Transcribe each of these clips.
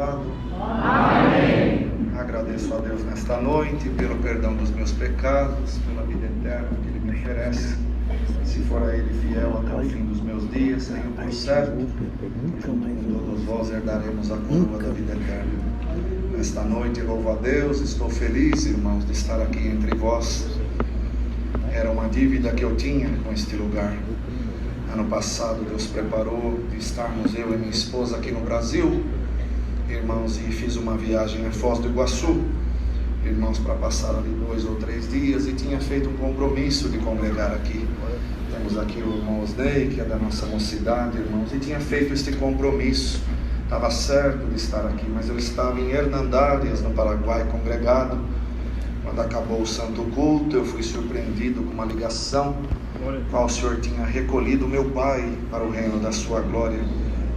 Amém. Agradeço a Deus nesta noite pelo perdão dos meus pecados, pela vida eterna que Ele me oferece. Se for a Ele fiel até o fim dos meus dias, tenho por certo, junto com todos vós herdaremos a coroa da vida eterna. Nesta noite, louvo a Deus, estou feliz, irmãos, de estar aqui entre vós. Era uma dívida que eu tinha com este lugar. Ano passado Deus preparou de estarmos eu e minha esposa aqui no Brasil, irmãos, e fiz uma viagem a Foz do Iguaçu, irmãos, para passar ali 2 ou 3 dias, e tinha feito um compromisso de congregar aqui. Temos aqui o irmão Osnei, que é da nossa mocidade, irmãos, e tinha feito este compromisso. Estava certo de estar aqui, mas eu estava em Hernandárias, no Paraguai, congregado. Quando acabou o santo culto, eu fui surpreendido com uma ligação, qual o Senhor tinha recolhido meu pai para o reino da sua glória.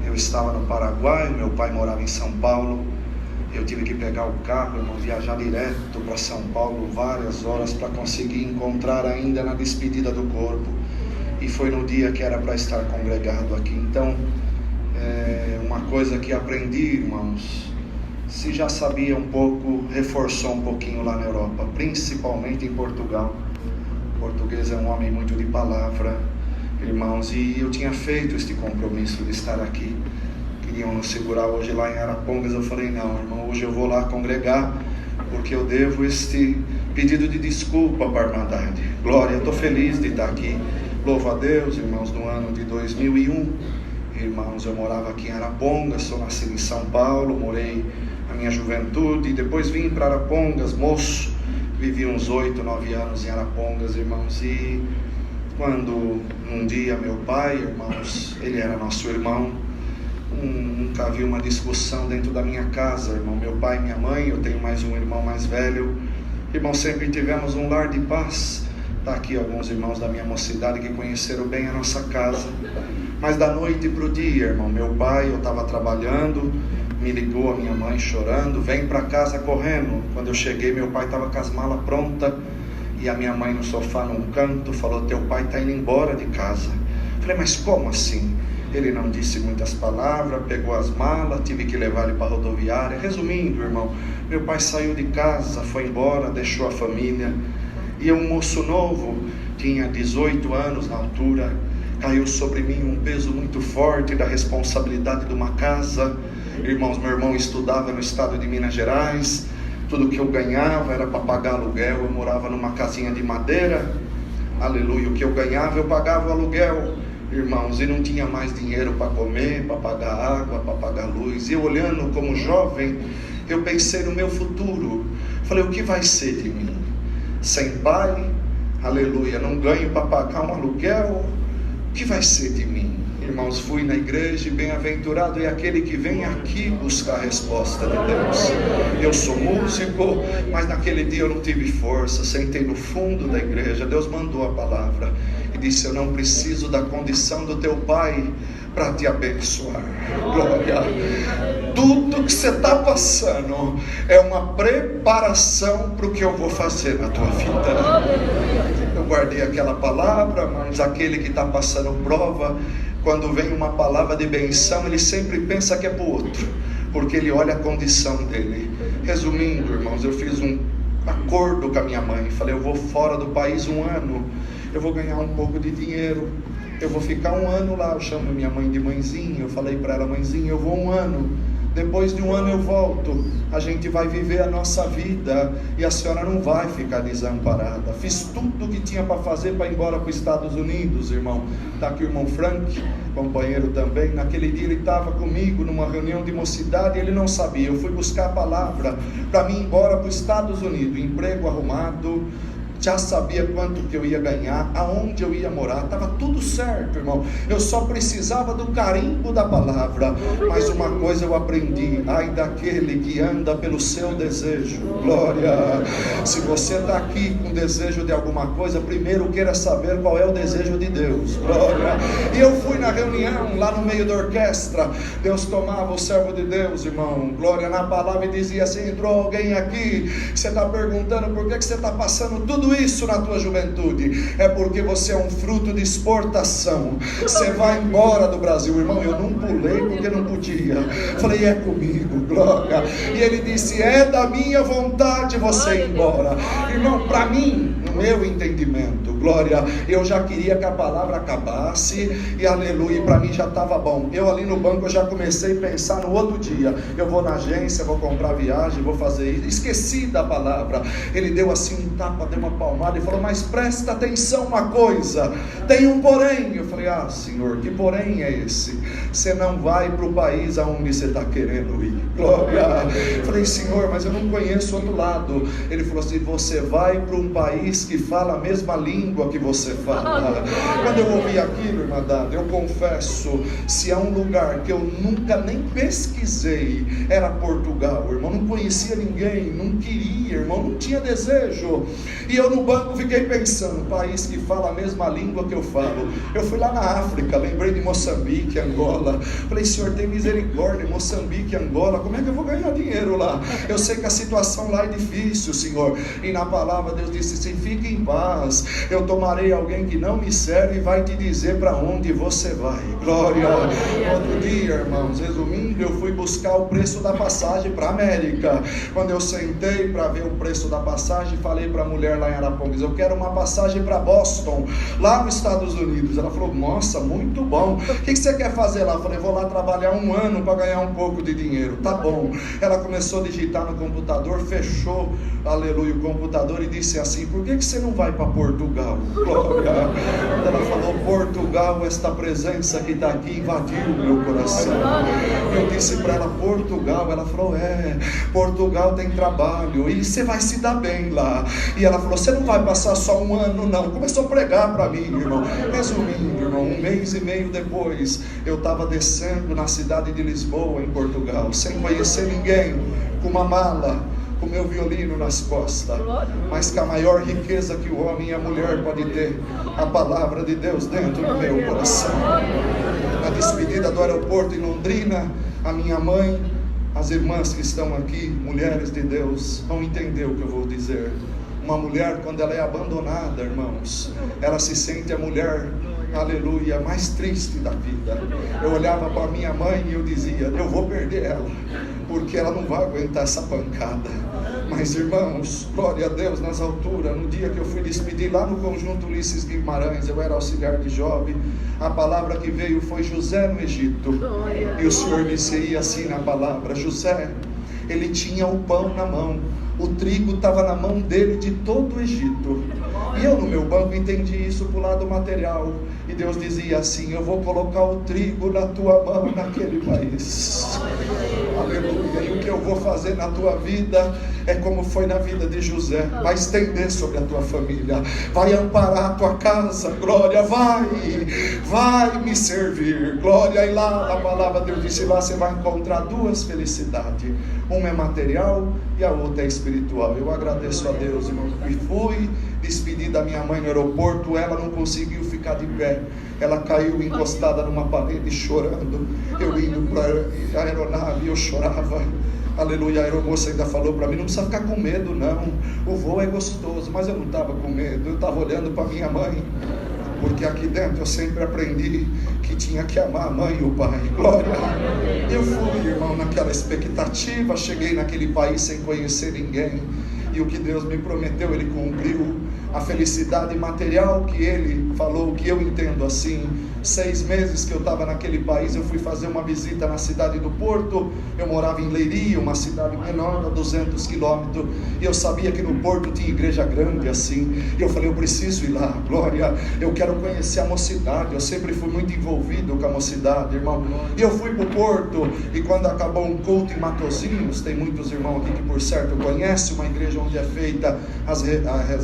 Eu estava no Paraguai, meu pai morava em São Paulo. Eu tive que pegar o carro, irmão, viajar direto para São Paulo, várias horas, para conseguir encontrar ainda na despedida do corpo. E foi no dia que era para estar congregado aqui. Então, uma coisa que aprendi, irmãos, se já sabia um pouco, reforçou um pouquinho lá na Europa, principalmente em Portugal. O português é um homem muito de palavra, irmãos, e eu tinha feito este compromisso de estar aqui. Queriam nos segurar hoje lá em Arapongas. Eu falei, não, irmão, hoje eu vou lá congregar, porque eu devo este pedido de desculpa para a Irmandade. Glória, eu estou feliz de estar aqui. Louvo a Deus, irmãos, no ano de 2001, irmãos, eu morava aqui em Arapongas, sou nascido em São Paulo, morei a minha juventude, depois vim para Arapongas, moço, vivi uns 8, 9 anos em Arapongas, irmãos, e quando um dia meu pai, irmãos, ele era nosso irmão, nunca havia uma discussão dentro da minha casa, irmão, meu pai e minha mãe, eu tenho mais um irmão mais velho, irmão, sempre tivemos um lar de paz. Está aqui alguns irmãos da minha mocidade que conheceram bem a nossa casa, mas da noite para o dia, irmão, meu pai, eu estava trabalhando, me ligou a minha mãe chorando, vem para casa correndo. Quando eu cheguei, meu pai estava com as malas prontas, e a minha mãe no sofá num canto falou, teu pai está indo embora de casa. Falei, mas como assim? Ele não disse muitas palavras, pegou as malas, tive que levar ele para a rodoviária. Resumindo, irmão, meu pai saiu de casa, foi embora, deixou a família, e um moço novo, tinha 18 anos na altura, caiu sobre mim um peso muito forte da responsabilidade de uma casa. Irmãos, meu irmão estudava no estado de Minas Gerais, tudo que eu ganhava era para pagar aluguel, eu morava numa casinha de madeira, aleluia, o que eu ganhava eu pagava o aluguel, irmãos, e não tinha mais dinheiro para comer, para pagar água, para pagar luz. E eu olhando como jovem, eu pensei no meu futuro, falei, o que vai ser de mim? Sem pai, aleluia, não ganho para pagar um aluguel, o que vai ser de mim? Irmãos, fui na igreja e bem-aventurado é aquele que vem aqui buscar a resposta de Deus. Eu sou músico, mas naquele dia eu não tive força, sentei no fundo da igreja, Deus mandou a palavra e disse, eu não preciso da condição do teu pai para te abençoar. Glória, tudo que você está passando é uma preparação para o que eu vou fazer na tua vida. Eu guardei aquela palavra, mas aquele que está passando prova, quando vem uma palavra de benção, ele sempre pensa que é para o outro, porque ele olha a condição dele. Resumindo, irmãos, eu fiz um acordo com a minha mãe, falei, eu vou fora do país 1 ano, eu vou ganhar um pouco de dinheiro, eu vou ficar 1 ano lá. Eu chamo minha mãe de mãezinha, eu falei para ela, mãezinha, eu vou 1 ano, depois de 1 ano eu volto, a gente vai viver a nossa vida e a senhora não vai ficar desamparada. Fiz tudo o que tinha para fazer para ir embora para os Estados Unidos, irmão. Está aqui o irmão Frank, companheiro também. Naquele dia ele estava comigo numa reunião de mocidade, ele não sabia, eu fui buscar a palavra para mim ir embora para os Estados Unidos, emprego arrumado, já sabia quanto que eu ia ganhar, aonde eu ia morar, estava tudo certo, irmão. Eu só precisava do carimbo da palavra. Mas uma coisa eu aprendi: ai daquele que anda pelo seu desejo. Glória. Se você está aqui com desejo de alguma coisa, primeiro queira saber qual é o desejo de Deus. Glória. E eu fui na reunião, lá no meio da orquestra, Deus tomava o servo de Deus, irmão, glória, na palavra, e dizia assim: entrou alguém aqui, você está perguntando por que você está passando tudo tudo isso na tua juventude? É porque você é um fruto de exportação. Você vai embora do Brasil. Irmão, eu não pulei porque não podia. Falei, é comigo, glória. E ele disse, é da minha vontade você ir embora. Irmão, para mim, no meu entendimento, glória, eu já queria que a palavra acabasse, e aleluia, para mim já estava bom. Eu ali no banco, eu já comecei a pensar no outro dia, eu vou na agência, vou comprar viagem, vou fazer isso, esqueci da palavra. Ele deu assim um tapa, deu uma palmada e falou, mas presta atenção uma coisa, tem um porém. Eu falei, Senhor, que porém é esse? Você não vai para o país aonde você está querendo ir, glória. Eu falei, Senhor, mas eu não conheço outro lado. Ele falou assim, você vai para um país que fala a mesma língua que você fala. Quando eu ouvi aquilo, irmã Dada, eu confesso, se há um lugar que eu nunca nem pesquisei, era Portugal, irmão. Não conhecia ninguém, não queria, irmão, não tinha desejo. E eu no banco fiquei pensando, país que fala a mesma língua que eu falo. Eu fui lá na África, lembrei de Moçambique, Angola. Falei, Senhor, tem misericórdia, Moçambique, Angola, como é que eu vou ganhar dinheiro lá? Eu sei que a situação lá é difícil, Senhor. E na palavra Deus disse assim, fique em paz, eu tomarei alguém que não me serve e vai te dizer para onde você vai, glória. Outro dia, irmãos, resumindo, eu fui buscar o preço da passagem para a América. Quando eu sentei para ver o preço da passagem, falei para a mulher lá em Arapongas, eu quero uma passagem para Boston, lá nos Estados Unidos. Ela falou, nossa, muito bom, o que você quer fazer lá? Eu falei, vou lá trabalhar 1 ano para ganhar um pouco de dinheiro. Tá bom. Ela começou a digitar no computador, fechou, aleluia, o computador e disse assim, por que você não vai para Portugal? Glória. Ela falou, Portugal, esta presença que está aqui invadiu o meu coração. Eu disse para ela, Portugal. Ela falou, Portugal tem trabalho e você vai se dar bem lá. E ela falou, você não vai passar só 1 ano não. Começou a pregar para mim, irmão. Resumindo, irmão, 1 mês e meio depois, eu estava descendo na cidade de Lisboa, em Portugal, sem conhecer ninguém, com uma mala, com meu violino nas costas, mas com a maior riqueza que o homem e a mulher podem ter, a palavra de Deus dentro do meu coração. Na despedida do aeroporto em Londrina, a minha mãe, as irmãs que estão aqui, mulheres de Deus, vão entender o que eu vou dizer. Uma mulher, quando ela é abandonada, irmãos, ela se sente a mulher, aleluia, mais triste da vida. Eu olhava para minha mãe e eu dizia, eu vou perder ela, porque ela não vai aguentar essa pancada. Mas irmãos, glória a Deus, nas alturas, no dia que eu fui despedir lá no Conjunto Ulisses Guimarães, eu era auxiliar de Job, a palavra que veio foi José no Egito, e o Senhor me dizia assim na palavra, José, ele tinha o pão na mão, o trigo estava na mão dele de todo o Egito. E eu no meu banco entendi isso para o lado material. E Deus dizia assim, eu vou colocar o trigo na tua mão naquele país. Aleluia. E o que eu vou fazer na tua vida é como foi na vida de José. Vai estender sobre a tua família, vai amparar a tua casa, glória, vai me servir, glória. E lá a palavra de Deus disse, lá você vai encontrar 2 felicidades, uma é material e a outra é espiritual. Eu agradeço a Deus, irmão, e fui despedir da minha mãe no aeroporto. Ela não conseguiu ficar de pé, ela caiu encostada numa parede chorando. Eu indo para a aeronave, eu chorava, aleluia. A aeromoça ainda falou para mim, não precisa ficar com medo não, o voo é gostoso. Mas eu não estava com medo, eu estava olhando para minha mãe, porque aqui dentro eu sempre aprendi que tinha que amar a mãe e o pai, glória. Eu fui, irmão, naquela expectativa, cheguei naquele país sem conhecer ninguém, e o que Deus me prometeu, Ele cumpriu. A felicidade material que Ele falou, que eu entendo assim, 6 meses que eu estava naquele país, eu fui fazer uma visita na cidade do Porto. Eu morava em Leiria, uma cidade menor, a 200 quilômetros, e eu sabia que no Porto tinha igreja grande assim, e eu falei, eu preciso ir lá, glória, eu quero conhecer a mocidade. Eu sempre fui muito envolvido com a mocidade, irmão. E eu fui para o Porto, e quando acabou um culto em Matosinhos, tem muitos irmãos aqui que por certo conhecem, uma igreja onde é feita as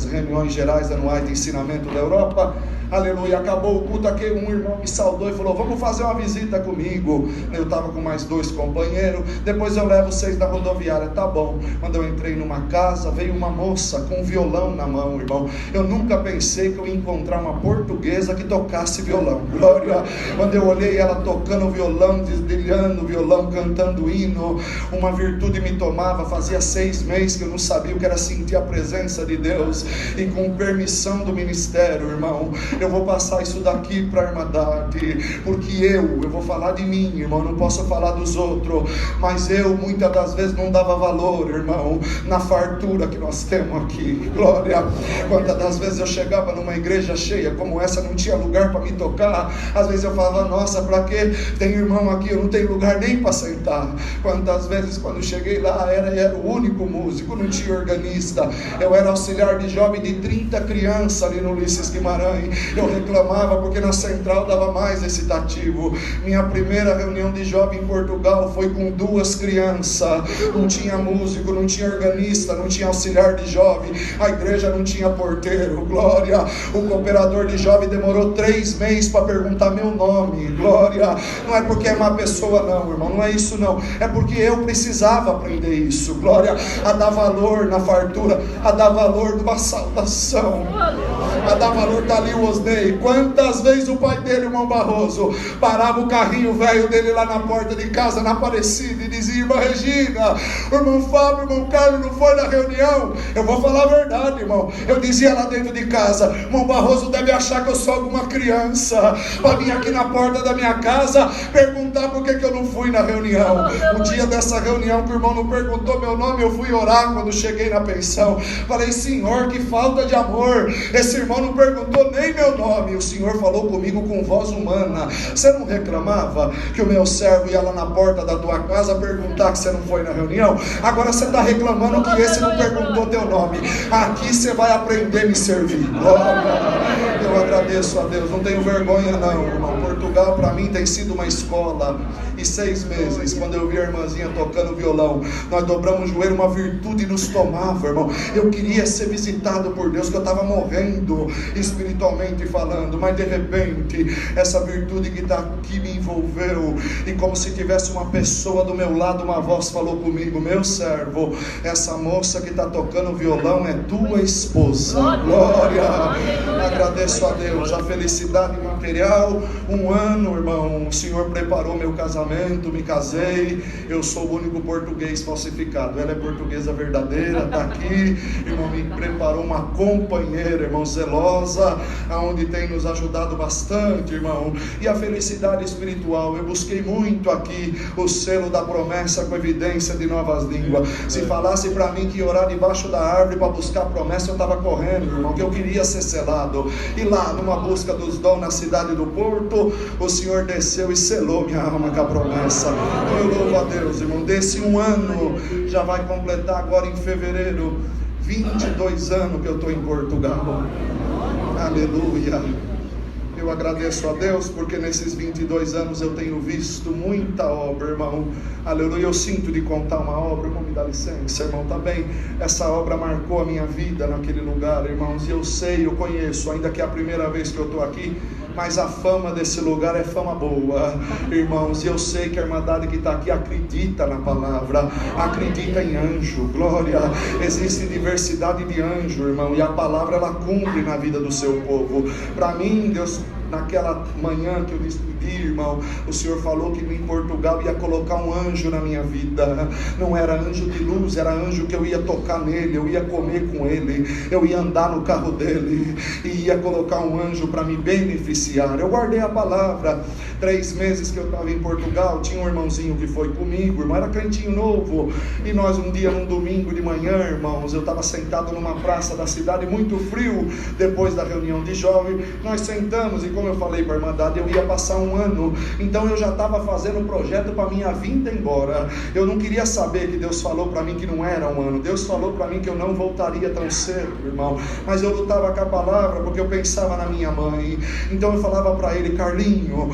reuniões gerais anuais de ensinamento da Europa. aleluia, acabou o culto aqui, um irmão me saudou e falou, vamos fazer uma visita comigo. Eu estava com mais 2 companheiros, depois eu levo vocês na rodoviária. Tá bom. Quando eu entrei numa casa, veio uma moça com um violão na mão, irmão. Eu nunca pensei que eu ia encontrar uma portuguesa que tocasse violão. Glória. Quando eu olhei ela tocando violão, desdilhando violão, cantando hino, uma virtude me tomava. Fazia 6 meses que eu não sabia o que era sentir a presença de Deus, e com permissão do ministério, irmão, eu vou passar isso daqui para a Irmandade, porque eu vou falar de mim, irmão, não posso falar dos outros, mas eu muitas das vezes não dava valor, irmão, na fartura que nós temos aqui. Glória. Quantas das vezes eu chegava numa igreja cheia como essa, não tinha lugar para me tocar. Às vezes eu falava, nossa, para que tem irmão aqui, eu não tenho lugar nem para sentar. Quantas vezes quando cheguei lá, era o único músico, não tinha organista, eu era auxiliar de jovem de 30 crianças ali no Ulisses Guimarães. Eu reclamava porque na central dava mais excitativo. Minha primeira reunião de jovem em Portugal foi com 2 crianças, não tinha músico, não tinha organista, não tinha auxiliar de jovem, a igreja não tinha porteiro. Glória. O cooperador de jovem demorou 3 meses para perguntar meu nome. Glória. Não é porque é má pessoa não, irmão, não é isso não, é porque eu precisava aprender isso. Glória. A dar valor na fartura, a dar valor numa saudação, a dar valor. Tá ali o Osnei, quantas vezes o pai dele, irmão Barroso, parava o carrinho velho dele lá na porta de casa, na Aparecida, e dizia, irmã Regina, o irmão Fábio, o irmão Carlos não foi na reunião? Eu vou falar a verdade, irmão, eu dizia lá dentro de casa, irmão Barroso deve achar que eu sou alguma criança, para vir aqui na porta da minha casa perguntar por que eu não fui na reunião. O dia dessa reunião que o irmão não perguntou meu nome, eu fui orar quando cheguei na pensão, falei, Senhor, que falta de amor, esse irmão não perguntou nem meu nome. O Senhor falou comigo com voz humana, você não reclamava que o meu servo ia lá na porta da tua casa perguntar que você não foi na reunião? Agora você está reclamando que esse não perguntou teu nome. Aqui você vai aprender a me servir. Glória. Eu agradeço a Deus, não tenho vergonha não, irmão. Portugal para mim tem sido uma escola, e 6 meses, quando eu vi a irmãzinha tocando violão, nós dobramos o joelho, uma virtude nos tomava, irmão. Eu queria ser visitado por Deus, que eu estava morrendo espiritualmente falando, mas de repente essa virtude que está aqui me envolveu, e como se tivesse uma pessoa do meu lado, uma voz falou comigo, meu servo, essa moça que está tocando violão é tua esposa. Glória. Agradeço a Deus, a felicidade material. 1 ano, irmão, o Senhor preparou meu casamento, me casei, eu sou o único português falsificado, ela é portuguesa verdadeira, está aqui, irmão, me preparou uma companheira, irmão, zelosa, aonde tem nos ajudado bastante, irmão, e a felicidade espiritual, eu busquei muito aqui o selo da promessa com evidência de novas línguas. Se falasse para mim que ia orar debaixo da árvore para buscar promessa, eu estava correndo, irmão, que eu queria ser selado, e lá numa busca dos dons na cidade do Porto, o Senhor desceu e selou minha alma com a promessa. Eu louvo a Deus, irmão, desse 1 ano, já vai completar agora em fevereiro, 22 anos que eu estou em Portugal. Aleluia. Eu agradeço a Deus porque nesses 22 anos eu tenho visto muita obra, irmão. Aleluia. Eu sinto de contar uma obra, irmão, me dá licença, irmão, tá bem? Essa obra marcou a minha vida naquele lugar, irmãos, e eu sei, eu conheço, ainda que é a primeira vez que eu estou aqui, mas a fama desse lugar é fama boa, irmãos, e eu sei que a Irmandade que está aqui acredita na palavra, acredita em anjo. Glória. Existe diversidade de anjo, irmão, e a palavra ela cumpre na vida do seu povo. Para mim, Deus, naquela manhã que eu despedi, irmão, o Senhor falou que em Portugal ia colocar um anjo na minha vida. Não era anjo de luz, era anjo que eu ia tocar nele, eu ia comer com ele, eu ia andar no carro dele, e ia colocar um anjo para me beneficiar. Eu guardei a palavra. 3 meses que eu estava em Portugal, tinha um irmãozinho que foi comigo, irmão, era crentinho novo, e nós um dia, num domingo de manhã, irmãos, eu estava sentado numa praça da cidade, muito frio, depois da reunião de jovem, nós sentamos, e como eu falei para a Irmandade, eu ia passar um ano, então eu já estava fazendo um projeto para minha vinda embora. Eu não queria saber que Deus falou para mim que não era um ano. Deus falou para mim que eu não voltaria tão cedo, irmão, mas eu lutava com a palavra, porque eu pensava na minha mãe. Então eu falava para ele: Carlinho,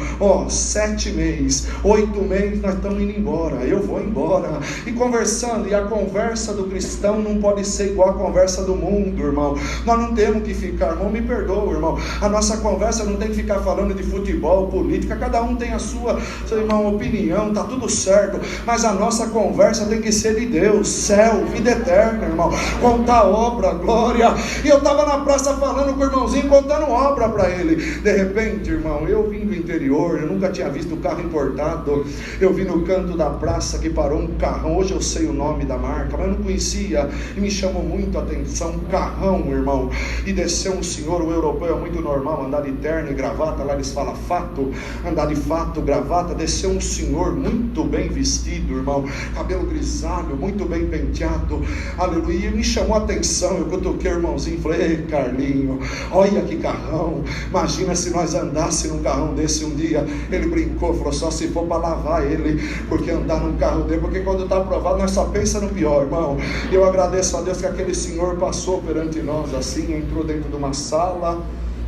7 meses, 8 meses nós estamos indo embora, eu vou embora. E conversando, e a conversa do cristão não pode ser igual a conversa do mundo, irmão. Nós não temos que ficar, irmão, me perdoa, irmão, a nossa conversa não tem que ficar falando de futebol, política. Cada um tem a sua, irmão, opinião, tá tudo certo, mas a nossa conversa tem que ser de Deus, céu, vida eterna, irmão, contar obra, glória. E eu estava na praça falando com o irmãozinho, contando obra para ele. De repente, irmão, eu vim do interior, eu nunca tinha visto carro importado. Eu vi no canto da praça que parou um carrão, hoje eu sei o nome da marca, mas eu não conhecia, e me chamou muito a atenção, um carrão, irmão, e desceu um senhor, o europeu é muito normal, andar de terno e gravata, lá eles falam fato, andar de fato, gravata. Desceu um senhor muito bem vestido, irmão, cabelo grisalho, muito bem penteado, aleluia, e me chamou a atenção. Eu cutuquei o irmãozinho e falei: ei, Carlinho, olha que carrão, imagina se nós andássemos num carrão desse um dia. Ele brincou, falou: só se for para lavar ele, porque andar num carro dele, porque quando está aprovado nós só pensa no pior, irmão. E eu agradeço a Deus que aquele senhor passou perante nós assim, entrou dentro de uma sala,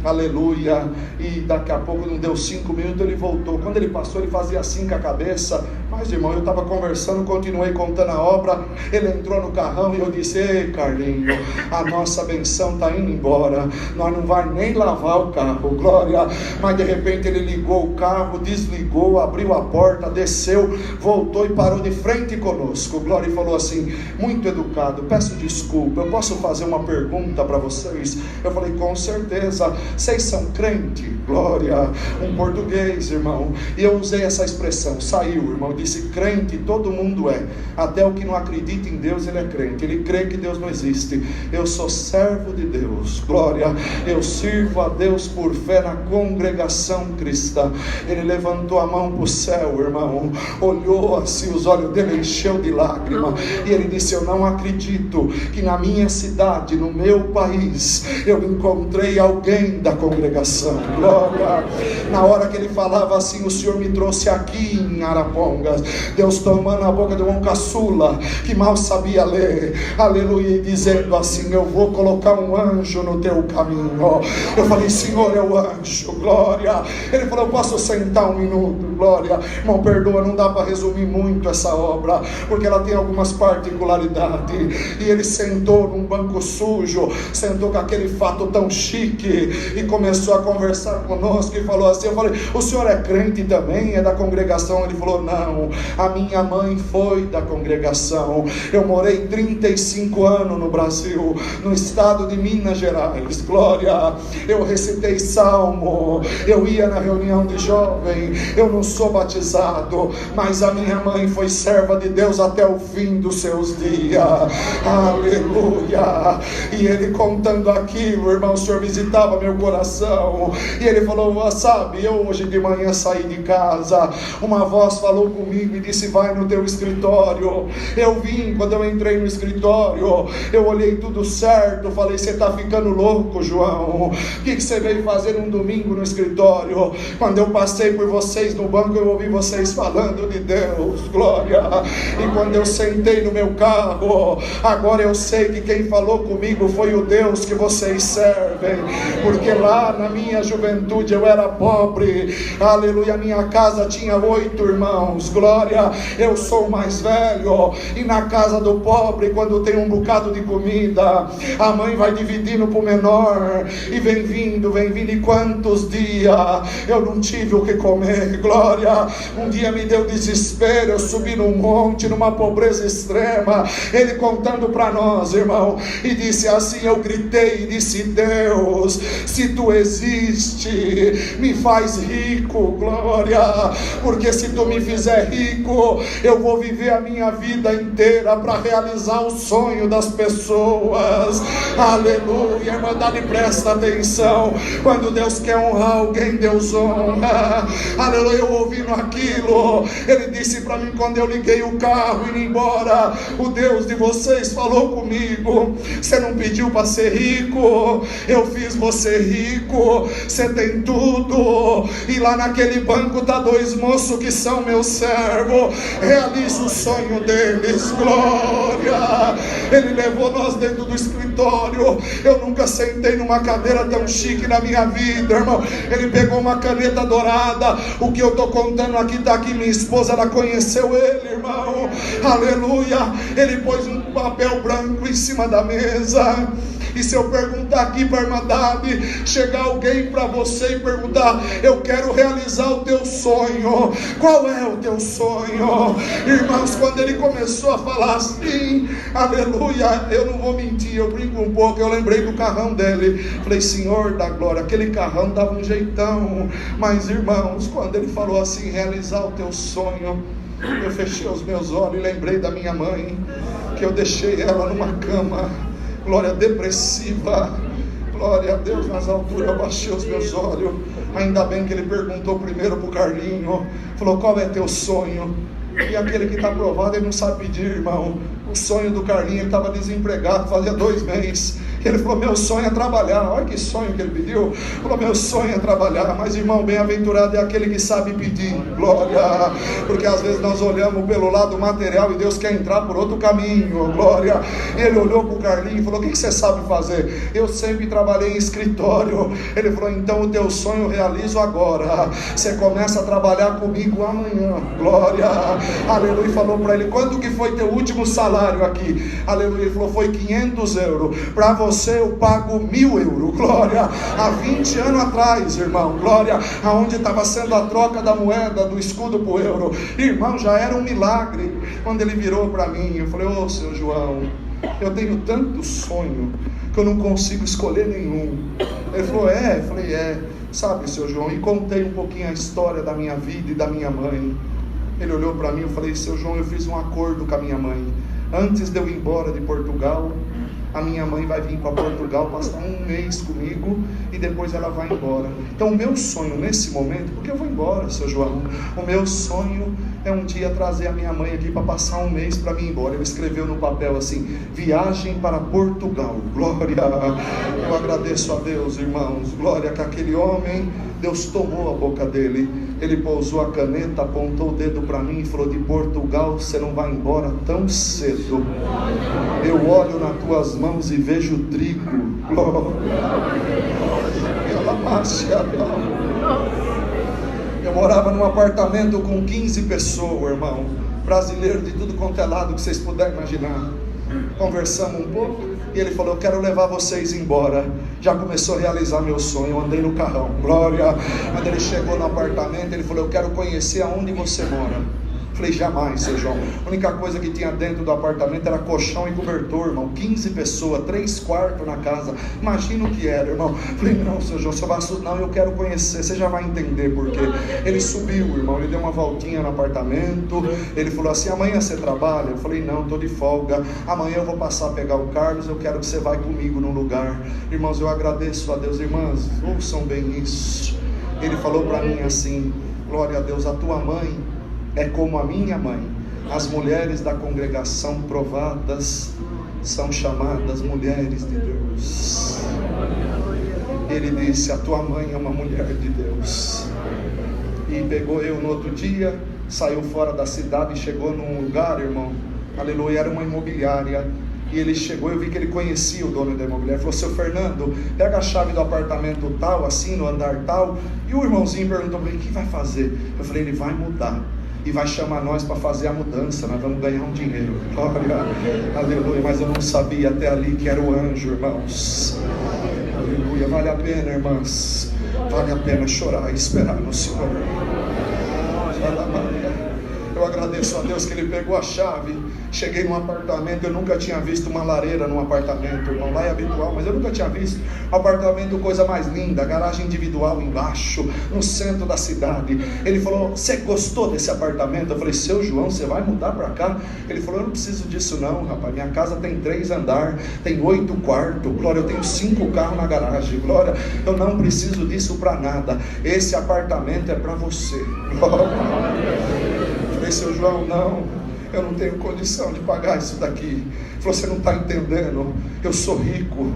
aleluia, e daqui a pouco, não deu 5 minutos, ele voltou. Quando ele passou, ele fazia assim com a cabeça. Mas, irmão, eu estava conversando, continuei contando a obra. Ele entrou no carrão e eu disse: ei, Carlinho, a nossa benção está indo embora, nós não vai nem lavar o carro, glória. Mas de repente ele ligou o carro, desligou, abriu a porta, desceu, voltou e parou de frente conosco, glória, e falou assim, muito educado: peço desculpa, eu posso fazer uma pergunta para vocês? Eu falei: com certeza. Vocês são crente? Glória. Um português, irmão, e eu usei essa expressão, saiu, irmão, disse: crente todo mundo é, até o que não acredita em Deus ele é crente, ele crê que Deus não existe. Eu sou servo de Deus, glória, eu sirvo a Deus por fé na congregação cristã. Ele levantou a mão para o céu, irmão, olhou assim, os olhos dele encheu de lágrima, e ele disse: eu não acredito que na minha cidade, no meu país, eu encontrei alguém da congregação, glória. Na hora que ele falava assim, o Senhor me trouxe aqui em Arapongas, Deus tomando a boca de um caçula que mal sabia ler, aleluia, e dizendo assim: eu vou colocar um anjo no teu caminho. Eu falei: Senhor, é o anjo, glória. Ele falou: eu posso sentar um minuto, glória. Irmão, perdoa, não dá para resumir muito essa obra, porque ela tem algumas particularidades. E ele sentou num banco sujo, sentou com aquele fato tão chique, e começou a conversar conosco e falou assim, eu falei: o senhor é crente também? É da congregação? Ele falou: não, a minha mãe foi da congregação, eu morei 35 anos no Brasil, no estado de Minas Gerais, glória, eu recitei salmo, eu ia na reunião de jovem, eu não sou batizado, mas a minha mãe foi serva de Deus até o fim dos seus dias, aleluia. E ele contando aquilo, irmão, o Senhor visitava meu coração, e ele falou: sabe, eu hoje de manhã saí de casa, uma voz falou comigo e disse: vai no teu escritório. Eu vim, quando eu entrei no escritório, eu olhei tudo certo, falei: você está ficando louco, João, o que você veio fazer um domingo no escritório? Quando eu passei por vocês no banco, eu ouvi vocês falando de Deus, glória, e quando eu sentei no meu carro, agora eu sei que quem falou comigo foi o Deus que vocês servem, porque lá na minha juventude eu era pobre, aleluia, minha casa tinha 8 irmãos, glória, eu sou o mais velho, e na casa do pobre, quando tem um bocado de comida, a mãe vai dividindo para o menor, e vem vindo, e quantos dias eu não tive o que comer, glória. Um dia me deu desespero, eu subi num monte, numa pobreza extrema, ele contando para nós, irmão, e disse assim, eu gritei e disse: Deus, se tu existe, me faz rico, glória, porque se tu me fizer rico, eu vou viver a minha vida inteira para realizar o sonho das pessoas, aleluia. Irmandade, presta atenção, quando Deus quer honrar alguém, Deus honra, aleluia. Eu ouvindo aquilo, ele disse para mim, quando eu liguei o carro e ia embora, o Deus de vocês falou comigo: você não pediu para ser rico, eu fiz você rico, você tem tudo, e lá naquele banco tá 2 moços que são meus servos, realiza o sonho deles, glória. Ele levou nós dentro do escritório, eu nunca sentei numa cadeira tão chique na minha vida, irmão. Ele pegou uma caneta dourada, o que eu estou contando aqui está aqui, minha esposa, ela conheceu ele, irmão, aleluia. Ele pôs um papel branco em cima da mesa, e se eu perguntar aqui para a Irmandade, chegar alguém para você e perguntar: eu quero realizar o teu sonho, qual é o teu sonho? Irmãos, quando ele começou a falar assim, aleluia, eu não vou mentir, eu brinco um pouco, eu lembrei do carrão dele, falei: Senhor da glória, aquele carrão dava um jeitão. Mas irmãos, quando ele falou assim, realizar o teu sonho, eu fechei os meus olhos e lembrei da minha mãe, que eu deixei ela numa cama, glória, depressiva, glória a Deus, nas alturas. Eu baixei os meus olhos, ainda bem que ele perguntou primeiro para o Carlinho, falou: qual é teu sonho? E aquele que está aprovado, ele não sabe pedir, irmão. O sonho do Carlinho, ele estava desempregado, fazia 2 meses, ele falou: meu sonho é trabalhar. Olha que sonho que ele pediu, falou: meu sonho é trabalhar. Mas irmão, bem-aventurado é aquele que sabe pedir, glória, porque às vezes nós olhamos pelo lado material e Deus quer entrar por outro caminho, glória. Ele olhou para o Carlinho e falou: o que você sabe fazer? Eu sempre trabalhei em escritório. Ele falou: então o teu sonho eu realizo agora, você começa a trabalhar comigo amanhã, glória, aleluia. E falou para ele: quanto que foi teu último salário aqui? Aleluia. Ele falou: foi 500 euros, para você eu pago 1.000 euros, glória. Há 20 anos atrás, irmão, glória, aonde estava sendo a troca da moeda, do escudo para o euro, irmão, já era um milagre. Quando ele virou para mim, eu falei: ô seu João, eu tenho tanto sonho que eu não consigo escolher nenhum. Ele falou: é? Eu falei: é. Sabe, seu João, e contei um pouquinho a história da minha vida e da minha mãe. Ele olhou para mim, eu falei: seu João, eu fiz um acordo com a minha mãe, antes de eu ir embora de Portugal, a minha mãe vai vir para Portugal, passar 1 mês comigo e depois ela vai embora. Então o meu sonho nesse momento, porque eu vou embora, seu João, o meu sonho é um dia trazer a minha mãe aqui para passar 1 mês para mim ir embora. Ele escreveu no papel assim: viagem para Portugal, glória. Eu agradeço a Deus, irmãos, glória, que aquele homem, Deus tomou a boca dele, ele pousou a caneta, apontou o dedo para mim e falou: de Portugal você não vai embora tão cedo, eu olho nas tuas mãos e vejo trigo, glória. Eu morava num apartamento com 15 pessoas, irmão, brasileiro de tudo quanto é lado que vocês puderem imaginar. Conversamos um pouco e ele falou: eu quero levar vocês embora. Já começou a realizar meu sonho. Eu andei no carrão, glória. Quando ele chegou no apartamento, ele falou: eu quero conhecer aonde você mora. Falei: jamais, seu João. A única coisa que tinha dentro do apartamento era colchão e cobertor, irmão. 15 pessoas, 3 quartos na casa. Imagina o que era, irmão. Falei: não, seu João, você vai assustar. Não, eu quero conhecer, você já vai entender por quê. Ele subiu, irmão, ele deu uma voltinha no apartamento. Ele falou assim: amanhã você trabalha? Eu falei: não, estou de folga. Amanhã eu vou passar a pegar o Carlos, eu quero que você vá comigo num lugar. Irmãos, eu agradeço a Deus. Irmãs, ouçam bem isso. Ele falou para mim assim: glória a Deus, a tua mãe é como a minha mãe. As mulheres da congregação provadas são chamadas mulheres de Deus. Ele disse: a tua mãe é uma mulher de Deus. E pegou eu no outro dia, saiu fora da cidade e chegou num lugar, irmão, aleluia, era uma imobiliária. E ele chegou, eu vi que ele conhecia o dono da imobiliária. Falou: seu Fernando, pega a chave do apartamento tal, assim, no andar tal. E o irmãozinho perguntou para ele: o que vai fazer? Eu falei: ele vai mudar e vai chamar nós para fazer a mudança, nós vamos ganhar um dinheiro, glória, aleluia. Mas eu não sabia até ali que era o anjo, irmãos, aleluia. Vale a pena, irmãs, vale a pena chorar e esperar no Senhor. Eu agradeço a Deus que Ele pegou a chave. Cheguei num apartamento, eu nunca tinha visto uma lareira num apartamento, irmão. Lá é habitual, mas eu nunca tinha visto. Apartamento, coisa mais linda, garagem individual embaixo, no centro da cidade. Ele falou: você gostou desse apartamento? Eu falei: seu João, você vai mudar para cá? Ele falou: eu não preciso disso não, rapaz. Minha casa tem 3 andares, tem 8 quartos. Glória, eu tenho 5 carros na garagem. Glória, eu não preciso disso para nada. Esse apartamento é para você. Glória. Eu falei: seu João, não, eu não tenho condição de pagar isso daqui. Ele falou: você não está entendendo, eu sou rico.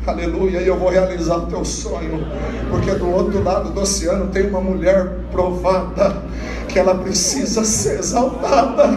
Aleluia, e eu vou realizar o teu sonho, porque do outro lado do oceano tem uma mulher provada, que ela precisa ser exaltada.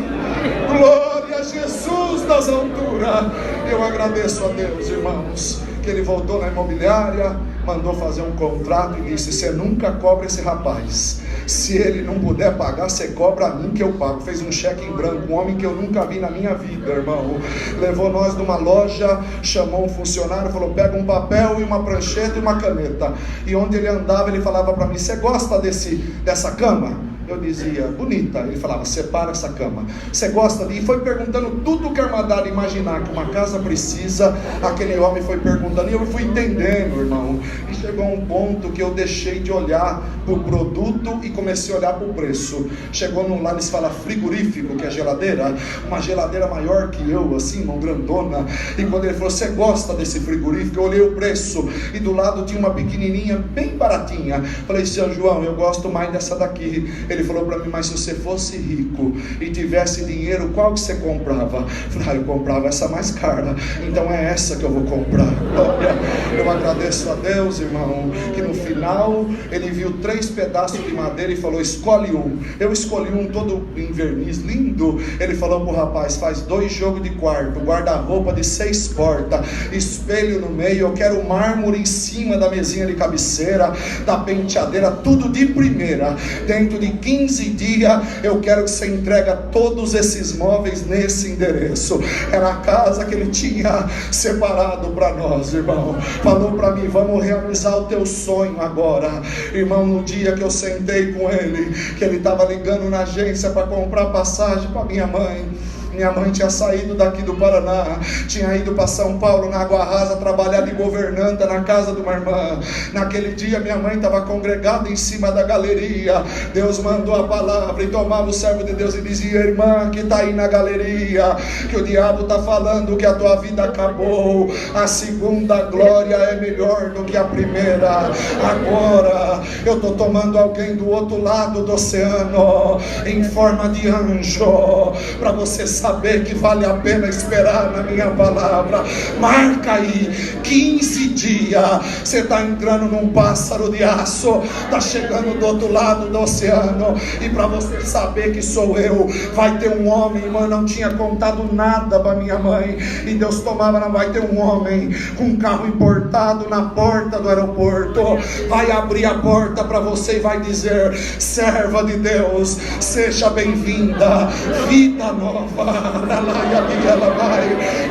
Glória a Jesus das alturas. Eu agradeço a Deus, irmãos, que Ele voltou na imobiliária, mandou fazer um contrato e disse: você nunca cobra esse rapaz. Se ele não puder pagar, você cobra a mim que eu pago. Fez um cheque em branco, um homem que eu nunca vi na minha vida, irmão. Levou nós numa loja, chamou um funcionário, falou: pega um papel e uma prancheta e uma caneta. E onde ele andava, ele falava para mim: você gosta dessa cama? Eu dizia: bonita. Ele falava: separa essa cama. Você gosta de... E foi perguntando tudo que a armadilha imaginar que uma casa precisa. Aquele homem foi perguntando e eu fui entendendo, irmão. E chegou a um ponto que eu deixei de olhar para o produto e comecei a olhar para o preço. Chegou num lá, eles falam frigorífico, que é geladeira. Uma geladeira maior que eu, assim, uma grandona. E quando ele falou: você gosta desse frigorífico? Eu olhei o preço e do lado tinha uma pequenininha, bem baratinha. Falei: seu João, eu gosto mais dessa daqui. Ele falou para mim: mas se você fosse rico e tivesse dinheiro, qual que você comprava? Eu falei: eu comprava essa mais cara. Então é essa que eu vou comprar. Olha, eu agradeço a Deus, irmão, que no final ele viu 3 pedaços de madeira e falou: escolhe um. Eu escolhi um todo em verniz, lindo. Ele falou pro rapaz: faz 2 jogos de quarto, guarda-roupa de 6 portas, espelho no meio, eu quero mármore em cima da mesinha de cabeceira, da penteadeira, tudo de primeira. Dentro de 15 dias eu quero que você entregue todos esses móveis nesse endereço. Era a casa que ele tinha separado para nós, irmão. Falou para mim: vamos realizar o teu sonho agora. Irmão, no dia que eu sentei com ele, que ele estava ligando na agência para comprar passagem para minha mãe. Minha mãe tinha saído daqui do Paraná, tinha ido para São Paulo, na Água Rasa, trabalhar de governanta na casa de uma irmã. Naquele dia minha mãe estava congregada em cima da galeria. Deus mandou a palavra e tomava o servo de Deus e dizia: irmã que está aí na galeria, que o diabo está falando que a tua vida acabou. A segunda glória é melhor do que a primeira. Agora eu estou tomando alguém do outro lado do oceano, em forma de anjo, para você saber que vale a pena esperar na minha palavra. Marca aí 15 dias. Você está entrando num pássaro de aço, está chegando do outro lado do oceano. E para você saber que sou eu, vai ter um homem. Irmã, não tinha contado nada para minha mãe, e Deus tomava. Vai ter um homem com um carro importado na porta do aeroporto. Vai abrir a porta para você e vai dizer: serva de Deus, seja bem-vinda, vida nova.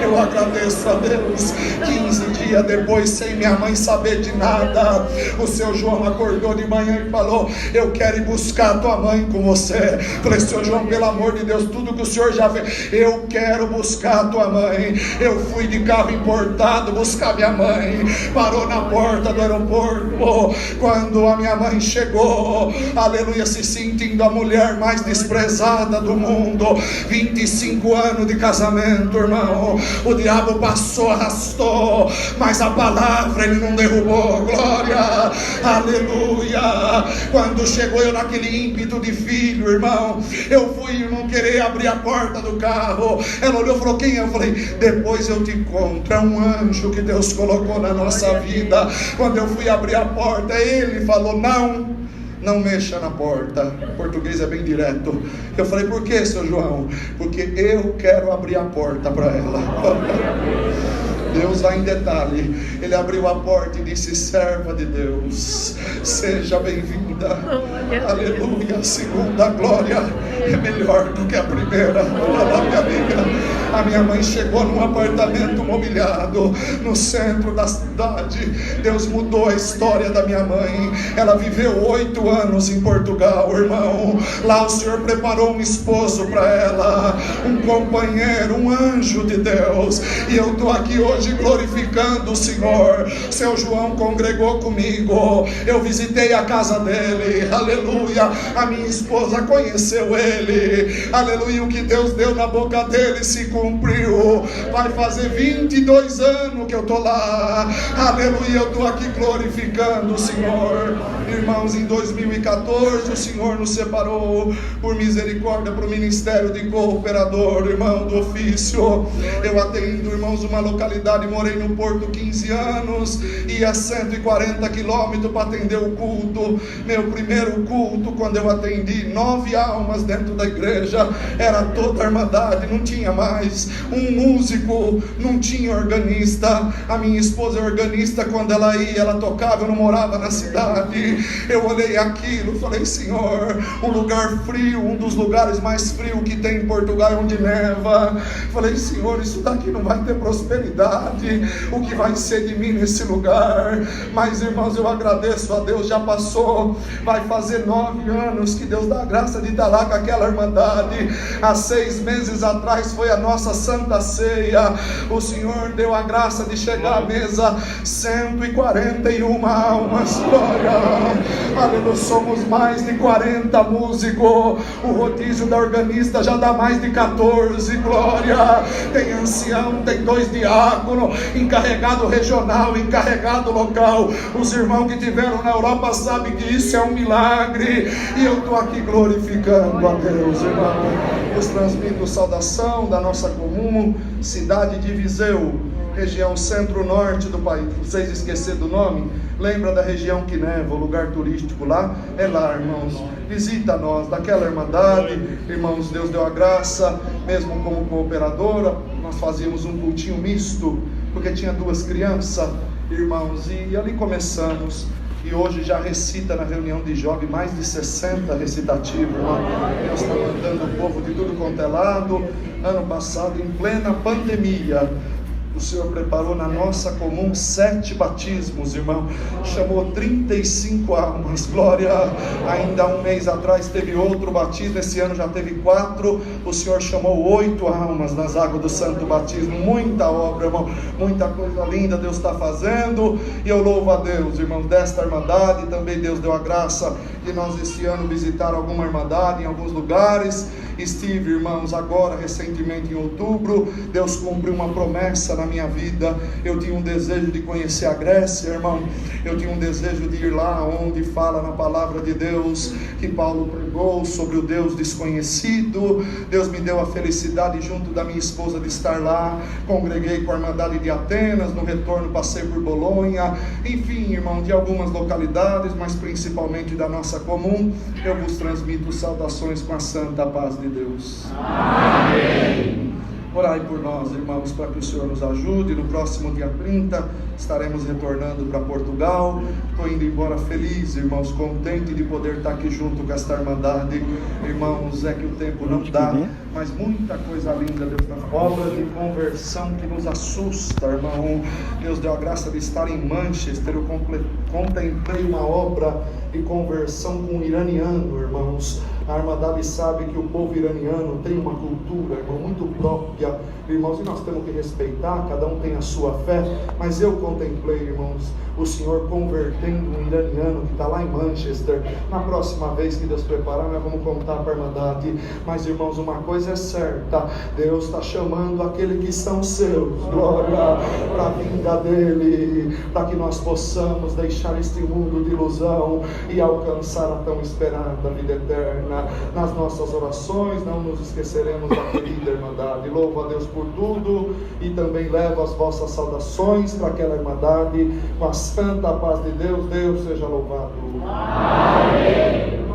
Eu agradeço a Deus. 15 dias depois, sem minha mãe saber de nada, o seu João acordou de manhã e falou: eu quero ir buscar a tua mãe com você. Falei: seu João, pelo amor de Deus, tudo que o senhor já fez, eu quero buscar a tua mãe. Eu fui de carro importado buscar minha mãe. Parou na porta do aeroporto. Quando a minha mãe chegou, aleluia, se sentindo a mulher mais desprezada do mundo, 25 anos de casamento, irmão. O diabo passou, arrastou, mas a palavra ele não derrubou. Glória, aleluia. Quando chegou eu naquele ímpeto de filho, irmão, eu fui não querer abrir a porta do carro. Ela olhou e falou: quem é? Eu falei: depois eu te conto, é um anjo que Deus colocou na nossa vida. Quando eu fui abrir a porta, ele falou: não mexa na porta. O português é bem direto. Eu falei: por que, seu João? Porque eu quero abrir a porta para ela. Deus vai em detalhe. Ele abriu a porta e disse: serva de Deus, seja bem-vinda. vida. Aleluia. A segunda glória é melhor do que a primeira. Minha amiga. A minha mãe chegou num apartamento mobiliado no centro da cidade. Deus mudou a história da minha mãe. Ela viveu 8 anos em Portugal, irmão. Lá o Senhor preparou um esposo para ela, um companheiro, um anjo de Deus. E eu estou aqui hoje glorificando o Senhor. Seu João congregou comigo. Eu visitei a casa dele. Aleluia. A minha esposa conheceu ele. Aleluia. O que Deus deu na boca dele se cumpriu. Vai fazer 22 anos que eu estou lá. Aleluia. Eu estou aqui glorificando o Senhor. Irmãos, em 2014 o Senhor nos separou por misericórdia para o ministério de cooperador, irmão, do ofício. Eu atendo, irmãos, uma localidade, morei no Porto 15 anos, ia 140 quilômetros para atender o culto. Meu primeiro culto, quando eu atendi 9 almas dentro da igreja, era toda a irmandade, não tinha mais um músico, não tinha organista. A minha esposa é organista, quando ela ia, ela tocava, eu não morava na cidade. Eu olhei aquilo, falei, Senhor, um lugar frio, um dos lugares mais frios que tem em Portugal, onde neva. Falei, Senhor, isso daqui não vai ter prosperidade. O que vai ser de mim nesse lugar? Mas, irmãos, eu agradeço a Deus, já passou, vai fazer 9 anos que Deus dá a graça de estar lá com aquela irmandade. Há 6 meses atrás foi a nossa Santa Ceia. O Senhor deu a graça de chegar à mesa, 141 almas, glória. Aleluia, somos mais de 40 músicos. O rodízio da organista já dá mais de 14, glória. Tem ancião, tem 2 diáconos, encarregado regional, encarregado local. Os irmãos que tiveram na Europa sabem que isso é um milagre. E eu estou aqui glorificando a Deus, irmão. Os transmito saudação da nossa comum cidade de Viseu, região centro-norte do país. Vocês esqueceram do nome? Lembra da região que neva, o lugar turístico lá? É lá, irmãos. Visita nós, daquela irmandade. Irmãos, Deus deu a graça, mesmo como cooperadora, nós fazíamos um cultinho misto, porque tinha 2 crianças, irmãos, e ali começamos. E hoje já recita na reunião de jovens mais de 60 recitativos, irmão. Deus está mandando o povo de tudo quanto é lado. Ano passado, em plena pandemia, o Senhor preparou na nossa comum 7 batismos, irmão. Chamou 35 almas, glória. Ainda um mês atrás teve outro batismo, esse ano já teve 4. O Senhor chamou 8 almas nas águas do santo batismo. Muita obra, irmão, muita coisa linda Deus está fazendo. E eu louvo a Deus, irmão, desta irmandade. Também Deus deu a graça de nós esse ano visitar alguma irmandade em alguns lugares. Estive, irmãos, agora recentemente em outubro. Deus cumpriu uma promessa na minha vida. Eu tinha um desejo de conhecer a Grécia, irmão. Eu tinha um desejo de ir lá onde fala na palavra de Deus que Paulo pregou sobre o Deus desconhecido. Deus me deu a felicidade junto da minha esposa de estar lá. Congreguei com a irmandade de Atenas. No retorno passei por Bolonha. Enfim, irmão, de algumas localidades, mas principalmente da nossa comum. Eu vos transmito saudações com a santa paz de Deus. Amém. Orai por nós, irmãos, para que o Senhor nos ajude. No próximo dia 30 estaremos retornando para Portugal. Estou indo embora feliz, irmãos, contente de poder estar aqui junto com esta irmandade. Irmãos, é que o tempo não dá, mas muita coisa linda Deus está fazendo. Obra de conversão que nos assusta, irmão. Deus deu a graça de estar em Manchester. Eu contemplei uma obra de conversão com um iraniano, irmãos. A irmandade sabe que o povo iraniano tem uma cultura, irmão, muito própria, irmãos, e nós temos que respeitar, cada um tem a sua fé, mas eu contemplei, irmãos, o Senhor convertendo um iraniano que está lá em Manchester. Na próxima vez que Deus preparar, nós vamos contar para a irmandade. Mas, irmãos, uma coisa é certa: Deus está chamando aqueles que são seus, glória, para a vinda dele, para que nós possamos deixar este mundo de ilusão e alcançar a tão esperada vida eterna. Nas nossas orações não nos esqueceremos da querida irmandade. Louvo a Deus por tudo e também levo as vossas saudações para aquela irmandade com a santa paz de Deus. Deus seja louvado. Amém.